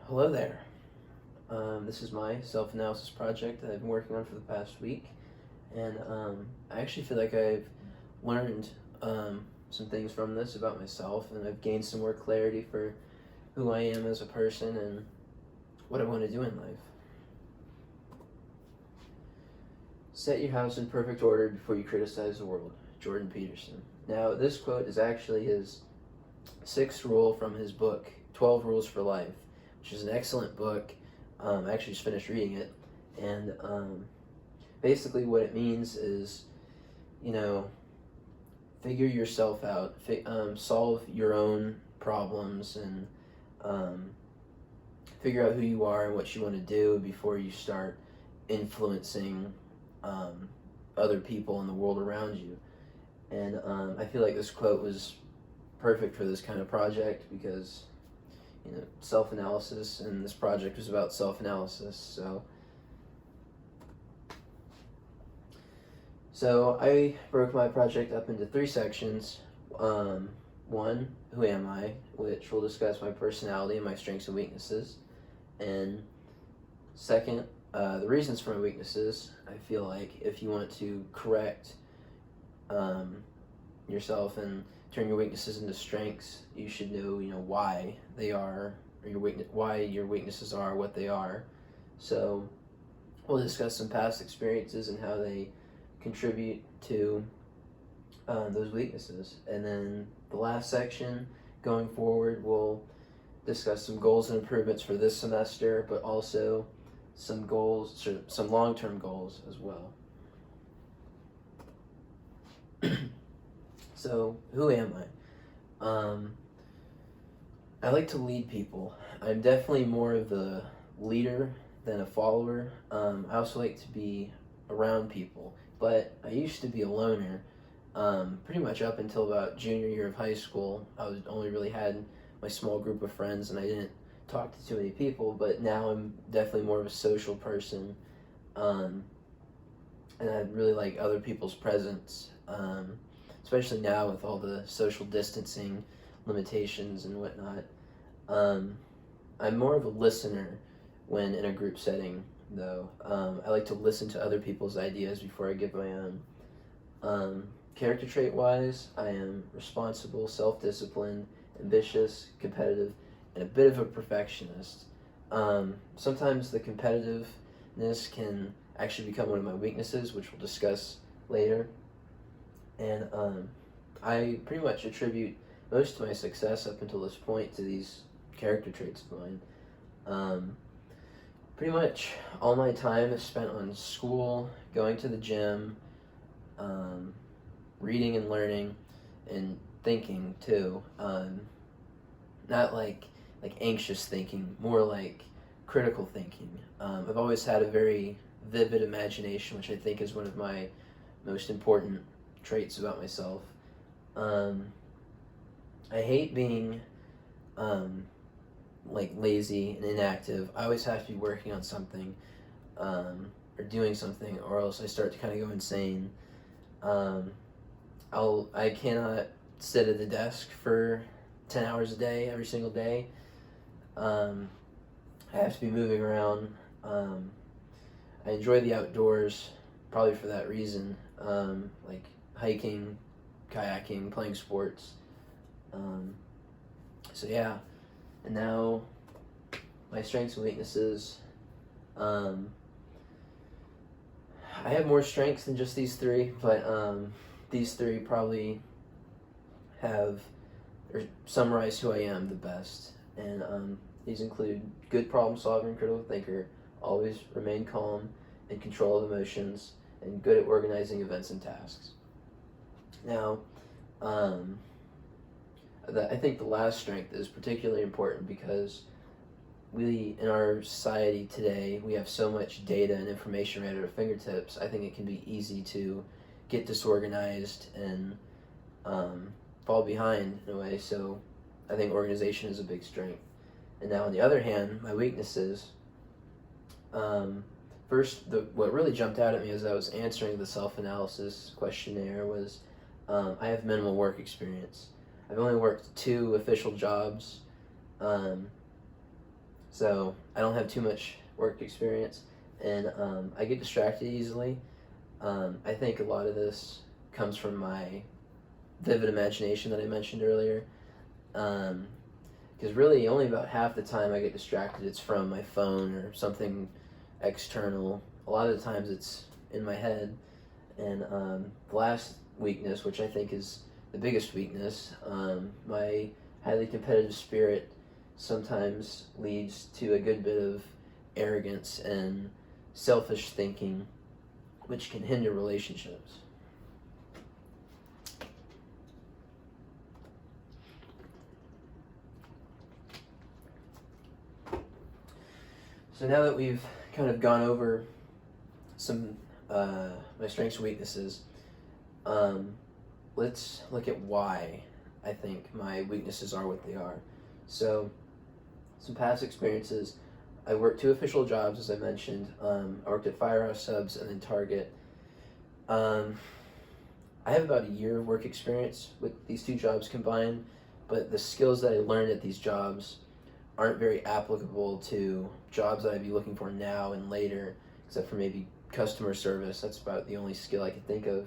Hello there. This is my self-analysis project that I've been working on for the past week, and I actually feel like I've learned some things from this about myself, and I've gained some more clarity for who I am as a person and what I want to do in life. Set your house in perfect order before you criticize the world. Jordan Peterson. Now, this quote is actually his sixth rule from his book, 12 Rules for Life, which is an excellent book. I actually just finished reading it, and basically what it means is, you know, figure yourself out, solve your own problems, and figure out who you are and what you want to do before you start influencing other people in the world around you. And I feel like this quote was perfect for this kind of project because, self-analysis, and this project was about self-analysis. So I broke my project up into three sections. One, who am I, which will discuss my personality and my strengths and weaknesses. And second, the reasons for my weaknesses. I feel like if you want to correct yourself and turn your weaknesses into strengths, you should know, why they are, or why your weaknesses are what they are. So we'll discuss some past experiences and how they contribute to those weaknesses. And then the last section, going forward, we'll discuss some goals and improvements for this semester, but also some goals, some long-term goals as well. So, who am I? I like to lead people. I'm definitely more of a leader than a follower. I also like to be around people, but I used to be a loner. Pretty much up until about junior year of high school, I was only really had my small group of friends, and I didn't talk to too many people. But now I'm definitely more of a social person, and I really like other people's presence. Especially now with all the social distancing limitations and whatnot. I'm more of a listener when in a group setting, though. I like to listen to other people's ideas before I give my own. Character trait wise, I am responsible, self-disciplined, ambitious, competitive, and a bit of a perfectionist. Sometimes the competitiveness can actually become one of my weaknesses, which we'll discuss later. And I pretty much attribute most of my success up until this point to these character traits of mine. Pretty much all my time is spent on school, going to the gym, reading and learning, and thinking too. Not like anxious thinking, more like critical thinking. I've always had a very vivid imagination, which I think is one of my most important traits about myself. I hate being lazy and inactive. I always have to be working on something, or doing something, or else I start to kind of go insane. I cannot sit at the desk for 10 hours a day every single day. I have to be moving around. I enjoy the outdoors, probably for that reason, like hiking, kayaking, playing sports. So yeah, and now my strengths and weaknesses. I have more strengths than just these three, but these three probably have or summarize who I am the best. And these include good problem solver and critical thinker, always remain calm, in control of emotions, and good at organizing events and tasks. Now, I think the last strength is particularly important because in our society today, we have so much data and information right at our fingertips. I think it can be easy to get disorganized and fall behind in a way. So I think organization is a big strength. And now on the other hand, my weaknesses, what really jumped out at me as I was answering the self-analysis questionnaire was I have minimal work experience. I've only worked 2 official jobs, So I don't have too much work experience, and I get distracted easily. I think a lot of this comes from my vivid imagination that I mentioned earlier. Because really, only about half the time I get distracted, it's from my phone or something external. A lot of the times it's in my head. And the last weakness, which I think is the biggest weakness, my highly competitive spirit sometimes leads to a good bit of arrogance and selfish thinking, which can hinder relationships. So now that we've kind of gone over some my strengths and weaknesses, let's look at why I think my weaknesses are what they are. So, some past experiences. I worked 2 official jobs, as I mentioned. I worked at Firehouse Subs and then Target. I have about a year of work experience with these 2 jobs combined, but the skills that I learned at these jobs aren't very applicable to jobs that I'd be looking for now and later, except for maybe customer service. That's about the only skill I can think of.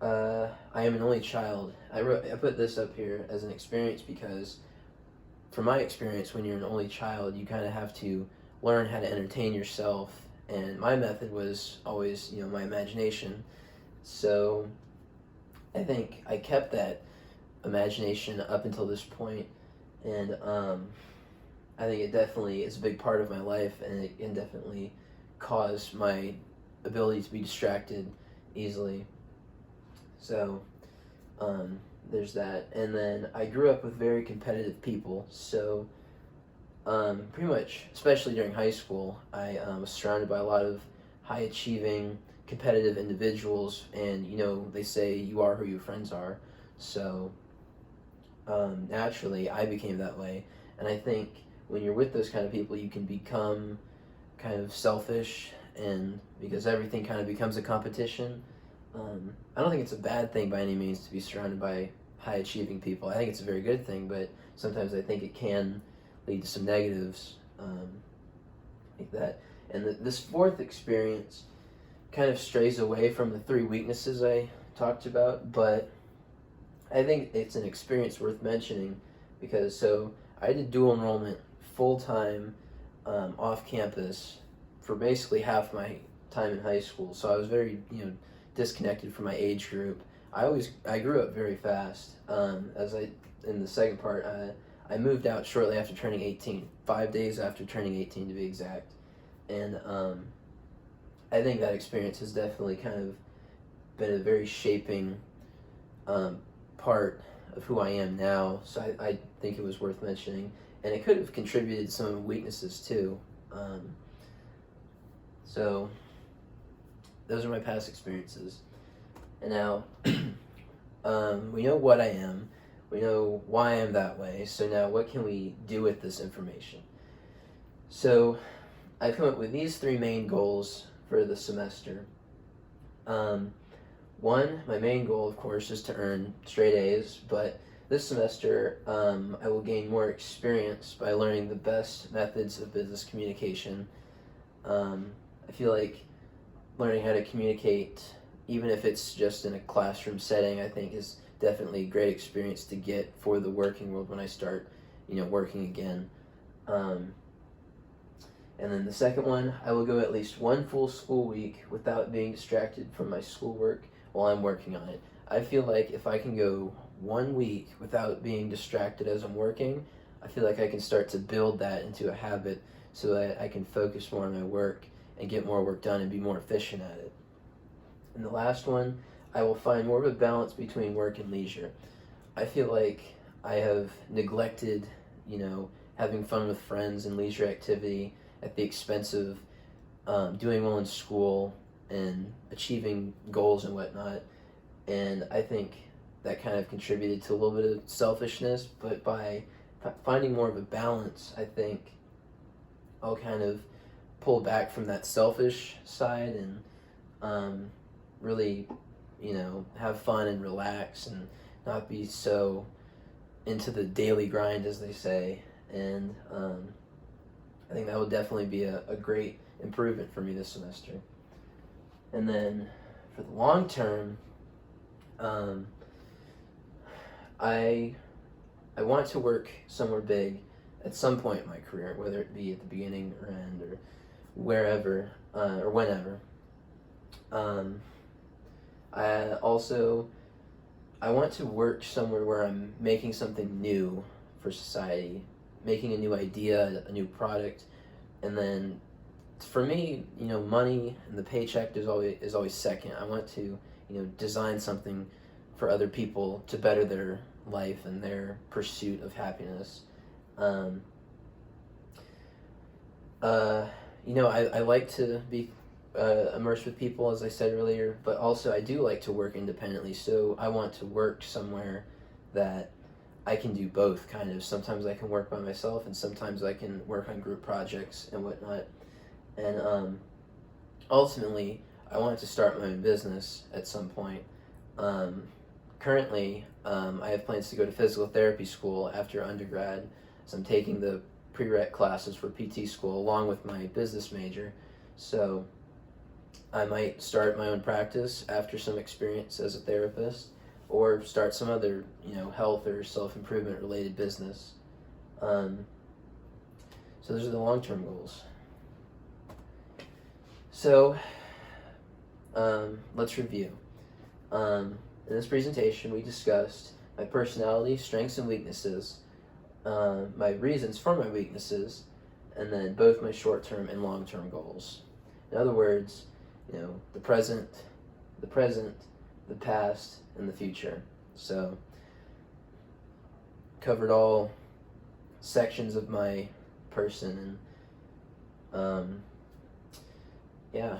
I am an only child. I put this up here as an experience because, from my experience, when you're an only child, you kind of have to learn how to entertain yourself. And my method was always, my imagination. So I think I kept that imagination up until this point, and I think it definitely is a big part of my life, and it can definitely cause my ability to be distracted easily. So there's that. And then I grew up with very competitive people, so pretty much, especially during high school, I was surrounded by a lot of high achieving, competitive individuals, and they say you are who your friends are. So naturally, I became that way, and I think when you're with those kind of people, you can become kind of selfish, and because everything kind of becomes a competition. I don't think it's a bad thing by any means to be surrounded by high achieving people. I think it's a very good thing, but sometimes I think it can lead to some negatives like that. And this 4th experience kind of strays away from the 3 weaknesses I talked about, but I think it's an experience worth mentioning because I did dual enrollment full time off campus for basically half my time in high school. So I was very disconnected from my age group. I grew up very fast. In the second part, I moved out shortly after turning 18, 5 days after turning 18 to be exact, and I think that experience has definitely kind of been a very shaping part of who I am now, so I think it was worth mentioning, and it could have contributed to some weaknesses too. So those are my past experiences, and now we know what I am, we know why I'm that way, so now what can we do with this information? So I've come up with these 3 main goals for the semester. One, my main goal, of course, is to earn straight A's, but this semester I will gain more experience by learning the best methods of business communication. I feel like learning how to communicate, even if it's just in a classroom setting, I think is definitely a great experience to get for the working world when I start, working again. And then the second one, I will go at least 1 full school week without being distracted from my schoolwork while I'm working on it. I feel like if I can go 1 week without being distracted as I'm working, I feel like I can start to build that into a habit so that I can focus more on my work and get more work done and be more efficient at it. And the last one, I will find more of a balance between work and leisure. I feel like I have neglected, having fun with friends and leisure activity at the expense of doing well in school and achieving goals and whatnot. And I think that kind of contributed to a little bit of selfishness, but by finding more of a balance, I think I'll kind of pull back from that selfish side and really, have fun and relax and not be so into the daily grind, as they say, and I think that will definitely be a great improvement for me this semester. And then for the long term, I want to work somewhere big at some point in my career, whether it be at the beginning or end or wherever or whenever. I want to work somewhere where I'm making something new for society, making a new idea, a new product, and then for me, money and the paycheck is always second. I want to, design something for other people to better their life and their pursuit of happiness. Um, I like to be immersed with people, as I said earlier, but also I do like to work independently, so I want to work somewhere that I can do both, kind of. Sometimes I can work by myself, and sometimes I can work on group projects and whatnot. And ultimately, I wanted to start my own business at some point. Currently, I have plans to go to physical therapy school after undergrad, so I'm taking the prereq classes for PT school along with my business major. So I might start my own practice after some experience as a therapist, or start some other, health or self-improvement related business. So those are the long-term goals. So let's review. In this presentation, we discussed my personality, strengths and weaknesses, my reasons for my weaknesses, and then both my short-term and long-term goals. In other words, the present, the past, and the future. So, covered all sections of my person, and yeah.